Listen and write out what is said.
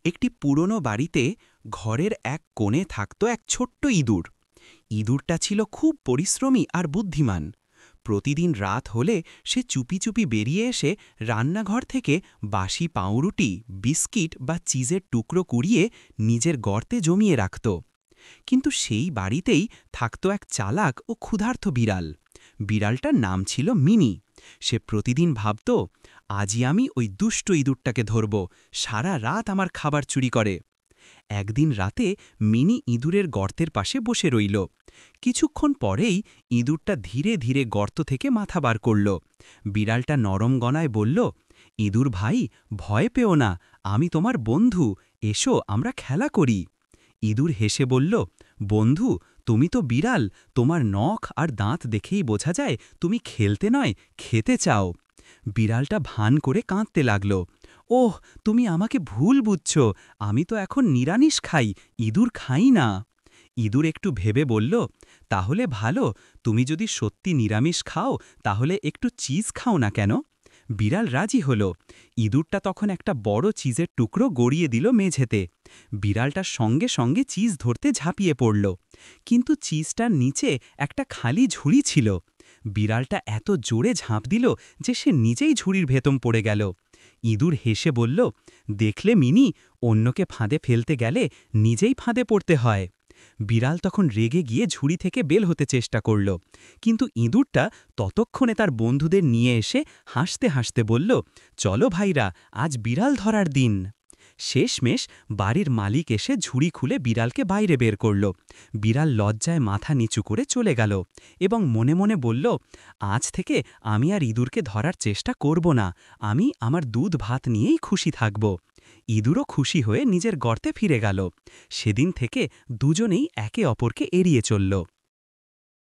একটি পুরনো বাড়িতে ঘরের এক কোণে থাকত এক ছোট্ট ইঁদুর। ইঁদুরটা ছিল খুব পরিশ্রমী আর বুদ্ধিমান। প্রতিদিন রাত হলে সে চুপি চুপি বেরিয়ে এসে রান্নাঘর থেকে বাসি পাউরুটি, বিস্কিট বা চিজের টুকরো কুড়িয়ে নিজের গর্তে জমিয়ে রাখত। কিন্তু সেই বাড়িতেই থাকত এক চালাক ও ক্ষুধার্ত বিড়াল। বিড়ালটার নাম ছিল মিনি। সে প্রতিদিন ভাবত, আজই আমি ওই দুষ্ট ইঁদুরটাকে ধরব, সারা রাত আমার খাবার চুরি করে। একদিন রাতে মিনি ইঁদুরের গর্তের পাশে বসে রইল। কিছুক্ষণ পরেই ইঁদুরটা ধীরে ধীরে গর্ত থেকে মাথা বার করল। বিড়ালটা নরম গলায় বলল, ইঁদুর ভাই, ভয় পেও না, আমি তোমার বন্ধু, এসো আমরা খেলা করি। ইঁদুর হেসে বলল, বন্ধু, তুমি তো বিড়াল, তোমার নখ আর দাঁত দেখেই বোঝা যায় তুমি খেলতে নয়, খেতে চাও। বিড়ালটা ভান করে কাঁদতে লাগল, ওহ, তুমি আমাকে ভুল বুঝছ, আমি তো এখন নিরামিষ খাই, ইঁদুর খাই না। ইঁদুর একটু ভেবে বলল, তাহলে ভালো, তুমি যদি সত্যি নিরামিষ খাও তাহলে একটু চিজ খাও না কেন? বিড়াল রাজি হল। ইঁদুরটা তখন একটা বড় চিজের টুকরো গড়িয়ে দিল মেঝেতে। বিড়ালটার সঙ্গে সঙ্গে চিজ ধরতে ঝাঁপিয়ে পড়ল, কিন্তু চিজটার নিচে একটা খালি ঝুড়ি ছিল। বিড়ালটা এত জোরে ঝাঁপ দিল যে সে নিজেই ঝুড়ির ভেতম পড়ে গেল। ইঁদুর হেসে বলল, দেখলে মিনি, অন্যকে ফাঁদে ফেলতে গেলে নিজেই ফাঁদে পড়তে হয়। বিড়াল তখন রেগে গিয়ে ঝুড়ি থেকে বের হতে চেষ্টা করল, কিন্তু ইঁদুরটা ততক্ষণে তার বন্ধুদের নিয়ে এসে হাসতে হাসতে বলল, চলো ভাইরা, আজ বিড়াল ধরার দিন। শেষমেশ বাড়ির মালিক এসে ঝুড়ি খুলে বিড়ালকে বাইরে বের করল। বিড়াল লজ্জায় মাথা নিচু করে চলে গেল এবং মনে মনে বলল, আজ থেকে আমি আর ইঁদুরকে ধরার চেষ্টা করব না, আমি আমার দুধ ভাত নিয়েই খুশি থাকব। ইঁদুরও খুশি হয়ে নিজের গর্তে ফিরে গেল। সেদিন থেকে দুজনেই একে অপরকে এড়িয়ে চলল।